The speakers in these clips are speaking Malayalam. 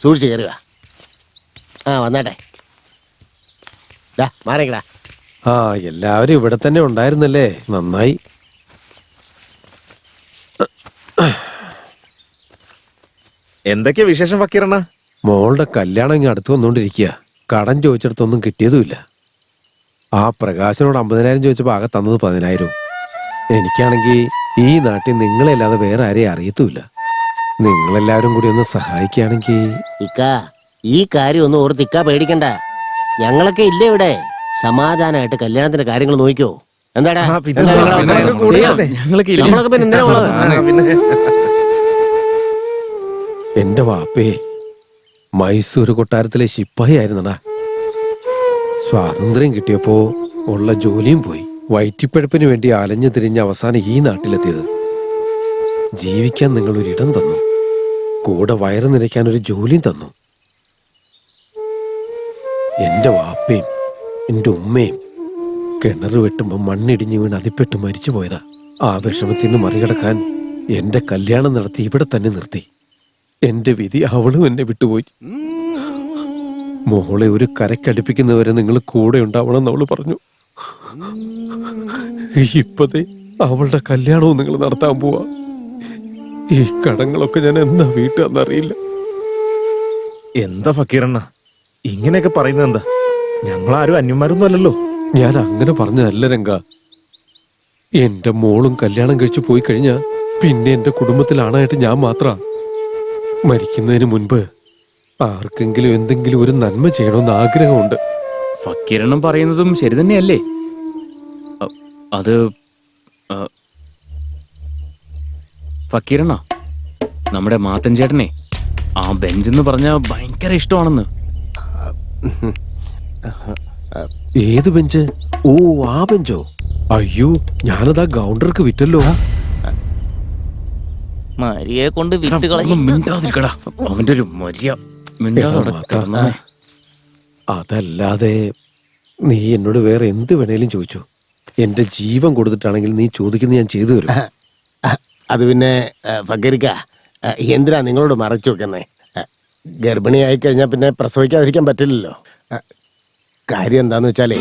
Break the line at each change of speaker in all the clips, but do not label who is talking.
സൂക്ഷിച്ച് കയറുക. വന്നാട്ടെ. മാറിക്കടാ.
എല്ലാവരും ഇവിടെ തന്നെ ഉണ്ടായിരുന്നല്ലേ, നന്നായി.
എന്തൊക്കെയാ വിശേഷം ഫക്കീറണ്ണ?
മോളുടെ കല്യാണം ഇങ്ങ് അടുത്ത് വന്നോണ്ടിരിക്കുക. കടം ചോദിച്ചിടത്തൊന്നും കിട്ടിയതുമില്ല. ആ പ്രകാശനോട് 50,000 ചോദിച്ചപ്പോൾ ആകെ തന്നത് 10,000. എനിക്കാണെങ്കിൽ ഈ നാട്ടിൽ നിങ്ങളല്ലാതെ വേറെ ആരെയും അറിയത്തുമില്ല. നിങ്ങളെല്ലാവരും കൂടി ഒന്ന് സഹായിക്കുകയാണെങ്കിൽ.
ഈ കാര്യം ഒന്നും ഓർത്തിക്ക പേടിക്കണ്ട. ഞങ്ങളൊക്കെ ഇല്ലേ ഇവിടെ. സമാധാനമായിട്ട് കല്യാണത്തിന്റെ കാര്യങ്ങൾ നോക്കിക്കോ. എന്താടാ
എന്റെ വാപ്പേ മൈസൂർ കൊട്ടാരത്തിലെ ശിപ്പായി ആയിരുന്നടാ. സ്വാതന്ത്ര്യം കിട്ടിയപ്പോ ഉള്ള ജോലിയും പോയി. വയറ്റിപ്പഴപ്പിന് വേണ്ടി അലഞ്ഞു തിരിഞ്ഞ അവസാനം ഈ നാട്ടിലെത്തിയത്. ജീവിക്കാൻ നിങ്ങൾ ഒരിടം തന്നു, കൂടെ വയറ് നിറയ്ക്കാൻ ഒരു ജോലിയും തന്നു. എന്റെ വാപ്പയും എന്റെ ഉമ്മയും കിണറ് വെട്ടുമ്പോ മണ്ണിടിഞ്ഞു വീണ് അതിപ്പെട്ട് മരിച്ചു പോയതാ. ആ വിഷമത്തിൽ നിന്ന് മറികടക്കാൻ എന്റെ കല്യാണം നടത്തി ഇവിടെ തന്നെ നിർത്തി. എന്റെ വിധി അവളും എന്നെ വിട്ടുപോയി. മോളെ ഒരു കരക്കടുപ്പിക്കുന്നവരെ നിങ്ങൾ കൂടെ ഉണ്ടാവണം അവള് പറഞ്ഞു. ഇപ്പതേ അവളുടെ കല്യാണവും നിങ്ങൾ നടത്താൻ പോവാ. ഈ കടങ്ങളൊക്കെ ഞാൻ എന്നാ വീട്ടാന്നറിയില്ല.
എന്താ ഫക്കീറണ്ണ ഇങ്ങനെയൊക്കെ പറയുന്നത്? എന്താ, ഞങ്ങളാരും അന്യന്മാരൊന്നും അല്ലല്ലോ.
ഞാൻ അങ്ങനെ പറഞ്ഞതല്ല രംഗ. എന്റെ മോളും കല്യാണം കഴിച്ചു പോയി കഴിഞ്ഞാ പിന്നെ എന്റെ കുടുംബത്തിലാണായിട്ട് ഞാൻ മാത്രാ. മരിക്കുന്നതിന് മുൻപ് ആർക്കെങ്കിലും എന്തെങ്കിലും ഒരു നന്മ ചെയ്യണമെന്ന് ആഗ്രഹമുണ്ട്.
ഫക്കീറണ്ണം പറയുന്നതും ശരി തന്നെയല്ലേ? അത് ഫക്കീറണ്ണ, നമ്മുടെ മാത്തൻ ചേട്ടനെ ആ ബെഞ്ചെന്ന് പറഞ്ഞ ഭയങ്കര ഇഷ്ടമാണെന്ന്.
ഏത് ബെഞ്ച്? ഓ, ആ ബെഞ്ചോ? അയ്യോ, ഞാനതാ ഗൗണ്ടർക്ക് വിറ്റല്ലോ.
മരിയെ കൊണ്ട്
മിണ്ടാതിരിക്കടാ, അവന്റെ ഒരു മര്യ.
അതല്ലാതെ നീ എന്നോട് വേറെ എന്ത് വേണേലും ചോദിച്ചു. എന്റെ ജീവൻ കൊടുത്തിട്ടാണെങ്കിൽ നീ ചോദിക്കുന്നത് ഞാൻ ചെയ്തു തരും.
അത് പിന്നെ ഫക്കീർക്ക, എന്തിനാ നിങ്ങളോട് മറച്ചു വെക്കുന്നേ? ഗർഭിണിയായി കഴിഞ്ഞാൽ പിന്നെ പ്രസവിക്കാതിരിക്കാൻ പറ്റില്ലല്ലോ. കാര്യം എന്താന്ന് വെച്ചാലേ,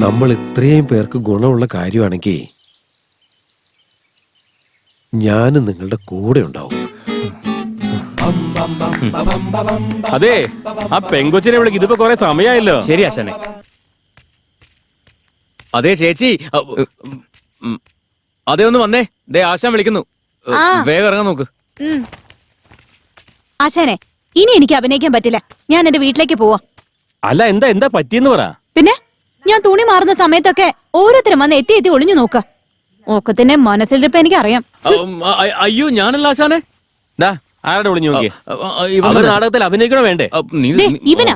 നമ്മൾ ഇത്രയും പേർക്ക് ഗുണമുള്ള കാര്യമാണെങ്കിൽ ഞാനും നിങ്ങളുടെ കൂടെ ഉണ്ടാവും.
അതെ, ആ പെങ്കൊച്ചിനെ വിളിക്ക്. ഇതിപ്പോ കൊറേ സമയമായല്ലോ.
ശരി ആശാനെ. അതെ ചേച്ചി, അതെ ഒന്ന് വന്നേ. ദേ ആശാൻ വിളിക്കുന്നു, വേഗം ഇറങ്ങാൻ നോക്ക്.
ആശാനെ, ഇനി എനിക്ക് അഭിനയിക്കാൻ പറ്റില്ല. ഞാൻ എന്റെ വീട്ടിലേക്ക് പോവാ.
അല്ല, എന്താ പറ്റിയെന്ന് പറ.
പിന്നെ ഞാൻ തുണി മാറുന്ന സമയത്തൊക്കെ ഓരോരുത്തരും വന്ന് എത്തി എത്തി ഒളിഞ്ഞു നോക്ക. ഓക്കത്തിന്റെ മനസ്സിലിരിപ്പ് എനിക്കറിയാം.
അയ്യോ, ഞാനല്ല ആശാനെ.
ആരുടെ വിളിഞ്ഞു നോക്കിയേ? നാടകത്തിൽ അഭിനയിക്കണോ വേണ്ടേ?
ഇവനാ.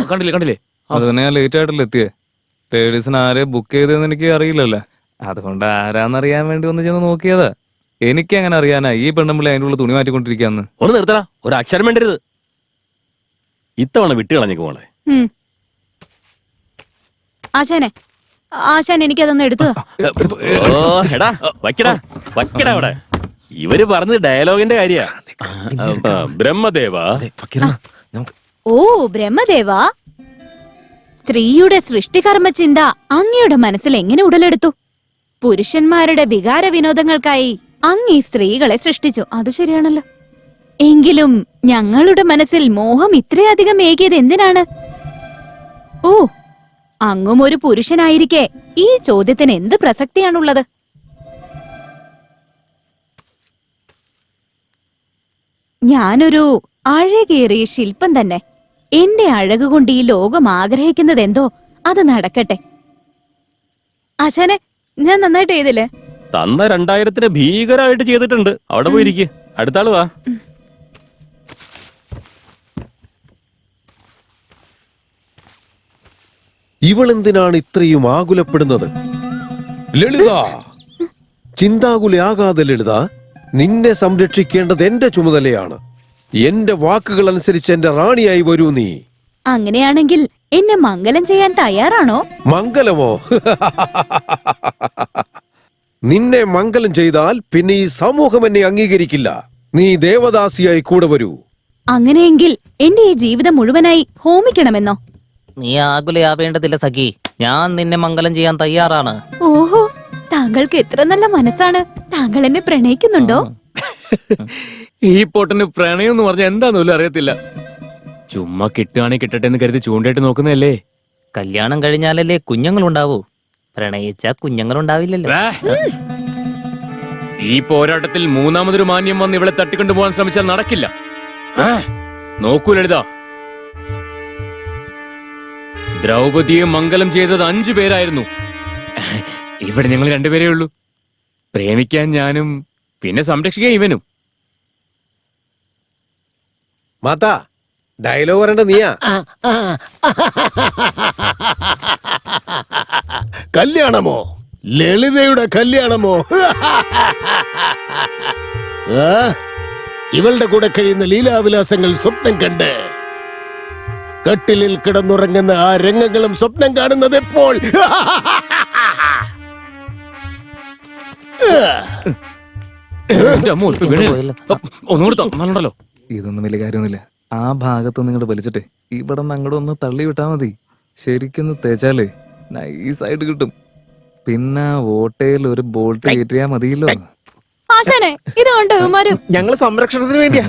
കണ്ടില്ലേ?
അത് തന്നെ ഞാൻ ലേറ്റ് ആയിട്ടല്ലേ എത്തിയേ. ലേഡീസിന് ആരെ ബുക്ക് ചെയ്തതെന്ന് എനിക്ക് അറിയില്ലല്ലോ. അതുകൊണ്ട് ആരാന്നറിയാൻ വേണ്ടി ഒന്ന് ചെന്ന് നോക്കിയതാ. എനിക്ക് അങ്ങനെ അറിയാനാ ഈ പെണ്ണുമ്പിള്ളി അതിൻ്റെ ഉള്ള തുണി മാറ്റിക്കൊണ്ടിരിക്കാന്ന്.
ഒന്ന് നിർത്തടാ, ഒരു അക്ഷരം വേണ്ടരുത്. ഇത്തവണ വിട്ടുകളഞ്ഞേക്ക് മോളെ.
ആശാൻ എനിക്കതൊന്ന് എടുത്തു.
വയ്ക്കടാ അവിടെ. ഇവര് പറഞ്ഞത് ഡയലോഗിന്റെ കാര്യ. ബ്രഹ്മദേവ.
ഓ ബ്രഹ്മദേവ, സ്ത്രീയുടെ സൃഷ്ടികർമ്മ ചിന്ത അങ്ങയുടെ മനസ്സിൽ എങ്ങനെ ഉടലെടുത്തു? പുരുഷന്മാരുടെ വികാര വിനോദങ്ങൾക്കായി അങ്ങ് ഈ സ്ത്രീകളെ സൃഷ്ടിച്ചു. അത് ശരിയാണല്ലോ. എങ്കിലും ഞങ്ങളുടെ മനസ്സിൽ മോഹം ഇത്രയധികം ഏകിയത് എന്തിനാണ്? ഓ, അങ്ങും ഒരു പുരുഷനായിരിക്കെ ഈ ചോദ്യത്തിന് എന്ത് പ്രസക്തിയാണുള്ളത്? ഞാനൊരു അഴകേറിയ ശില്പം തന്നെ. എന്റെ അഴക് കൊണ്ട് ഈ ലോകം ആഗ്രഹിക്കുന്നത് എന്തോ അത് നടക്കട്ടെ. ആശാനെ, ഞാൻ നന്നായിട്ട് ചെയ്തില്ലേ?
തന്ന 2000 ഭീകരമായിട്ട് ചെയ്തിട്ടുണ്ട്. അവിടെ പോയിരിക്കും. അടുത്ത ആള് വാ.
ഇവളെന്തിനാണ് ഇത്രയും ആകുലപ്പെടുന്നത്? ലളിത, ചിന്താകുലയാകാതെ ലളിത, നിന്നെ സംരക്ഷിക്കേണ്ടത് എന്റെ ചുമതലയാണ്. എന്റെ വാക്കുകൾ അനുസരിച്ച് എന്റെ റാണിയായി വരൂ നീ.
അങ്ങനെയാണെങ്കിൽ എന്നെ മംഗലം ചെയ്യാൻ തയ്യാറാണോ?
മംഗലമോ? നിന്നെ മംഗലം ചെയ്താൽ പിന്നെ ഈ സമൂഹം എന്നെ അംഗീകരിക്കില്ല. നീ ദേവദാസിയായി കൂടെ വരൂ.
അങ്ങനെയെങ്കിൽ എന്റെ ഈ ജീവിതം മുഴുവനായി ഹോമിക്കണമെന്നോ?
നീ ആകുലയാവേണ്ടതില്ല സഖി, ഞാൻ നിന്നെ മംഗലം ചെയ്യാൻ തയ്യാറാണ്.
ഓഹോ, താങ്കൾക്ക് എത്ര നല്ല മനസ്സാണ്. താങ്കൾ എന്നെ പ്രണയിക്കുന്നുണ്ടോ?
ഈ പൊട്ടന് പ്രണയം എന്ന് പറഞ്ഞാൽ എന്താന്ന് പോലും അറിയത്തില്ല. ചുമ്മാ കിട്ടുകയാണെങ്കിൽ കിട്ടട്ടെ എന്ന് കരുതി ചൂണ്ടായിട്ട് നോക്കുന്നതല്ലേ.
കല്യാണം കഴിഞ്ഞാലല്ലേ കുഞ്ഞുങ്ങളുണ്ടാവൂ, പ്രണയിച്ച കുഞ്ഞുങ്ങളുണ്ടാവില്ലല്ലോ.
ഈ പോരാട്ടത്തിൽ മൂന്നാമതൊരു മാന്യം വന്ന് ഇവളെ തട്ടിക്കൊണ്ടുപോകാൻ ശ്രമിച്ചാൽ നടക്കില്ല. നോക്കൂ ലളിത, ദ്രൗപദിയെ മംഗലം ചെയ്തത് 5 പേരായിരുന്നു. ഇവിടെ ഞങ്ങൾ 2 പേരേ ഉള്ളൂ. പ്രേമിക്കാൻ ഞാനും പിന്നെ സംരക്ഷിക്കാൻ ഇവനും.
മാതാ, ഡയലോഗ് പറയണ്ട നീയാ.
കല്യാണമോ? ലളിതയുടെ കല്യാണമോ? ഇവളുടെ കൂടെ കഴിയുന്ന ലീലാവിലാസങ്ങൾ സ്വപ്നം കണ്ട് കട്ടിലിൽ കിടന്നുറങ്ങുന്ന ആ രംഗങ്ങളും സ്വപ്നം കാണുന്നത് എപ്പോൾ?
ഒന്നുകൂടി തന്നല്ലോ.
ഇതൊന്നും വലിയ കാര്യമൊന്നുമില്ല. ആ ഭാഗത്ത് നിങ്ങോട്ട് വലിച്ചിട്ടെ ഇവിടെ നിന്ന് അങ്ങോട്ട് ഒന്ന് തള്ളി വിട്ടാ മതി. ശരിക്കൊന്ന് തേച്ചാലേ നൈസായിട്ട് കിട്ടും. പിന്നെ ഓട്ടയിൽ ഒരു ബോൾട്ട് കയറ്റിയാ മതിയല്ലോ.
ആശാനെ, ഇത് കണ്ടോ ഇവന്മാരും?
ഞങ്ങള് സംരക്ഷണത്തിന് വേണ്ടിയാ.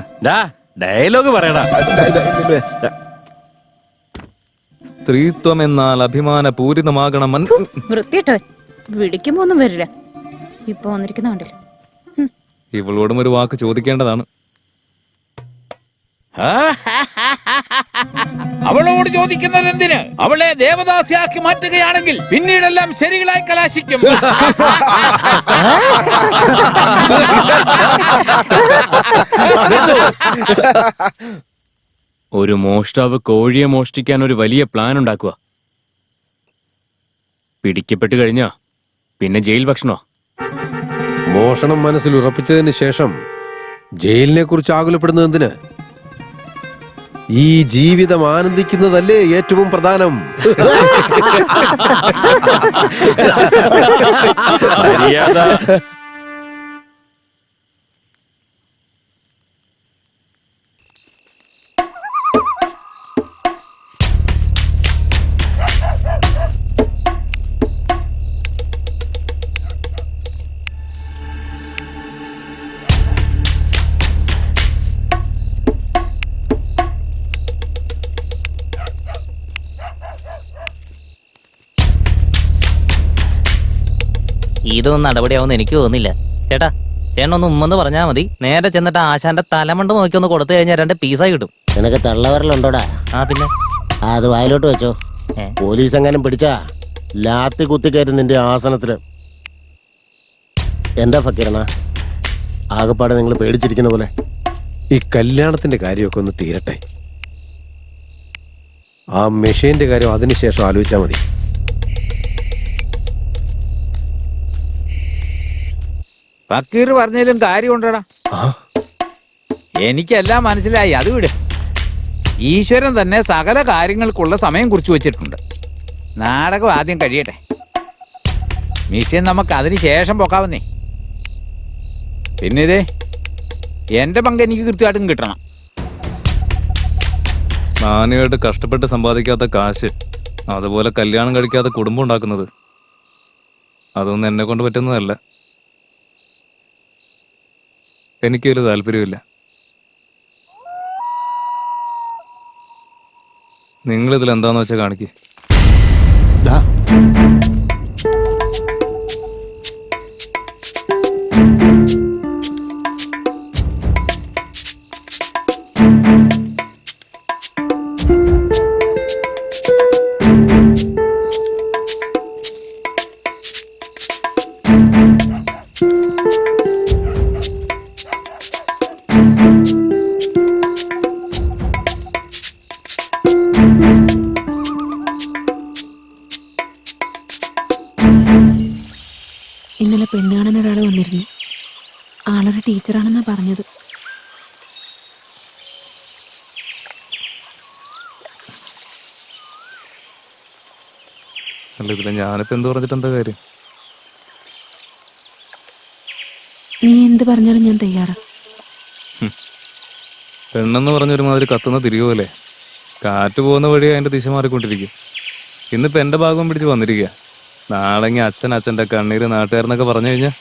ഡയലോഗ് പറയടാ.
സ്ത്രീത്വം എന്നാൽ അഭിമാന പൂരിതമാകണം.
വൃത്തിയിട്ടോ, വിളിക്കുമ്പോ ഒന്നും വരില്ല. ഇപ്പൊ വന്നിരിക്കുന്ന കണ്ടില്ല.
ഇവളോടും ഒരു വാക്ക് ചോദിക്കേണ്ടതാണ്.
അവളോട് ചോദിക്കുന്നത് എന്തിന്? അവളെ ദേവദാസിയാക്കി മാറ്റുകയാണെങ്കിൽ പിന്നീടെല്ലാം ശരികളായി കലാശിക്കും.
ഒരു മോഷ്ടാവ് കോഴിയെ മോഷ്ടിക്കാൻ ഒരു വലിയ പ്ലാൻ ഉണ്ടാക്കുക. പിടിക്കപ്പെട്ടു കഴിഞ്ഞാ പിന്നെ ജയിൽ ഭക്ഷണോ?
മോഷണം മനസ്സിൽ ഉറപ്പിച്ചതിന് ശേഷം ജയിലിനെ കുറിച്ച് ആകുലപ്പെടുന്നത് എന്തിന്? ഈ ജീവിതം ആനന്ദിക്കുന്നതല്ലേ ഏറ്റവും പ്രധാനം.
ഇതൊന്നും നടപടിയാവുമെന്ന് എനിക്ക് തോന്നുന്നില്ല. ചേട്ടാ, ചേട്ടനൊന്ന് ഉമ്മെന്ന് പറഞ്ഞാൽ മതി. നേരെ ചെന്നിട്ട് ആശാന്റെ തലമണ്ട് നോക്കി ഒന്ന് കൊടുത്തു കഴിഞ്ഞാൽ 2 പീസായി കിട്ടും.
നിനക്ക് തള്ളവരലുണ്ടോടാ?
പിന്നെ
അത് വായിലോട്ട് വെച്ചോ. പോലീസ് എങ്ങാനും പിടിച്ചാ ലാത്തി കുത്തിക്കയറ്റും നിന്റെ ആസനത്തില്. എന്താ ഫക്കീറണ, ആകപ്പാടെ നിങ്ങൾ പേടിച്ചിരിക്കുന്ന പോലെ?
ഈ കല്യാണത്തിന്റെ കാര്യമൊക്കെ ഒന്ന് തീരട്ടെ. ആ മെഷീന്റെ കാര്യം അതിനുശേഷം ആലോചിച്ചാൽ മതി.
ഫക്കീർ പറഞ്ഞതിലും കാര്യമുണ്ടടാ. എനിക്കെല്ലാം മനസ്സിലായി. അത് വിട്. ഈശ്വരൻ തന്നെ സകല കാര്യങ്ങൾക്കുള്ള സമയം കുറിച്ച് വെച്ചിട്ടുണ്ട്. നാടകം ആദ്യം കഴിയട്ടെ. മിഷൻ നമുക്ക് അതിന് ശേഷം പോക്കാവുന്നേ. പിന്നെ ഇതേ എന്റെ പങ്ക് എനിക്ക് കൃത്യമായിട്ടും കിട്ടണം.
നാനുമായിട്ട് കഷ്ടപ്പെട്ട് സമ്പാദിക്കാത്ത കാശ്, അതുപോലെ കല്യാണം കഴിക്കാത്ത കുടുംബം ഉണ്ടാക്കുന്നത്, അതൊന്നും എന്നെ കൊണ്ട് പറ്റുന്നതല്ല. എനിക്കൊരു താല്പര്യമില്ല. നിങ്ങളിതിൽ എന്താന്ന് വെച്ചാൽ കാണിക്കേ.
ഇന്നലെ പെണ്ണുകാണാൻ ഒരാൾ വന്നിരുന്നു. ആളൊരു ടീച്ചറാണെന്നാ പറഞ്ഞത്.
അല്ല ഇതില്ല, ഞാനിപ്പോ എന്ത് പറഞ്ഞിട്ട് എന്താ കാര്യം?
നീ എന്ത് പറഞ്ഞാലും ഞാൻ തയ്യാറാ.
പെണ്ണെന്ന് പറഞ്ഞ ഒരുമാതിരി കത്തുന്ന തിരികെ കാറ്റ് പോകുന്ന വഴി അതിന്റെ ദിശ മാറിക്കൊണ്ടിരിക്കും. ഇന്നിപ്പോ എന്റെ ഭാഗം പിടിച്ച് വന്നിരിക്കുക. നാളെങ്കിൽ അച്ഛൻ്റെ കണ്ണീര് നാട്ടുകാരെന്നൊക്കെ പറഞ്ഞു കഴിഞ്ഞാ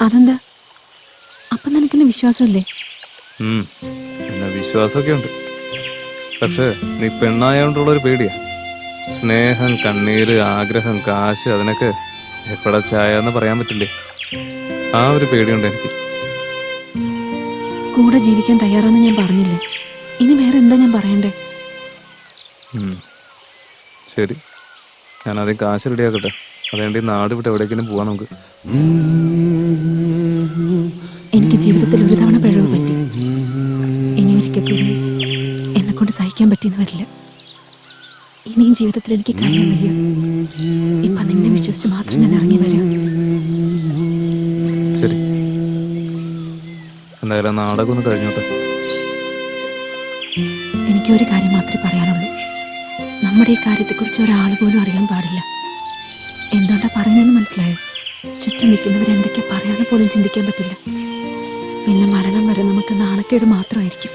അതെന്താ? അപ്പൊ നിനക്കെന്നെ വിശ്വാസമല്ലേ?
പിന്നെ വിശ്വാസമൊക്കെ ഉണ്ട്. പക്ഷെ നീ പെണ്ണായോണ്ടുള്ള ഒരു പേടിയാ. സ്നേഹം, കണ്ണീര്, ആഗ്രഹം, കാശ്, അതിനൊക്കെ എപ്പോഴാ ചായ എന്ന് പറയാൻ പറ്റില്ലേ? ആ ഒരു പേടിയുണ്ട് എനിക്ക്.
കൂടെ ജീവിക്കാൻ തയ്യാറാന്ന് ഞാൻ പറഞ്ഞില്ലേ, ഇനി വേറെ എന്താ ഞാൻ പറയണ്ടേ?
ശരി, ഞാൻ ആദ്യം കാശ് റെഡിയാക്കട്ടെ. അതുകൊണ്ട് ഈ നാട് വിട്ട് എവിടേക്കെങ്കിലും പോവാം നമുക്ക്.
എനിക്ക് ജീവിതത്തിൽ ഒരു തവണ പിഴവ് പറ്റി. ഇനി ഒരിക്കൽ കൂടി എന്നെ കൊണ്ട് സഹിക്കാൻ പറ്റിയെന്ന് വരില്ല. ഇനിയും ജീവിതത്തിൽ എനിക്ക് കഴിയാൻ വയ്യ. ഇപ്പൊ നിന്നെ വിശ്വസിച്ച് മാത്രം ഞാൻ ഇറങ്ങി വരാം.
ശരി, എന്തായാലും നാടകം ഒന്ന് കഴിഞ്ഞോട്ടെ.
എനിക്ക് ഒരു കാര്യം മാത്രമേ പറയാനുള്ളൂ. നമ്മുടെ ഈ കാര്യത്തെക്കുറിച്ച് ഒരാൾ പോലും അറിയാൻ പാടില്ല. എന്തുകൊണ്ടാ പറയുന്നതെന്ന് മനസ്സിലായോ? ചുറ്റും നിൽക്കുന്നവരെന്തൊക്കെയാ പറയാന്ന് പോലും ചിന്തിക്കാൻ പറ്റില്ല. പിന്നെ മരണം വരെ നമുക്ക് നാണക്കേട് മാത്രമായിരിക്കും.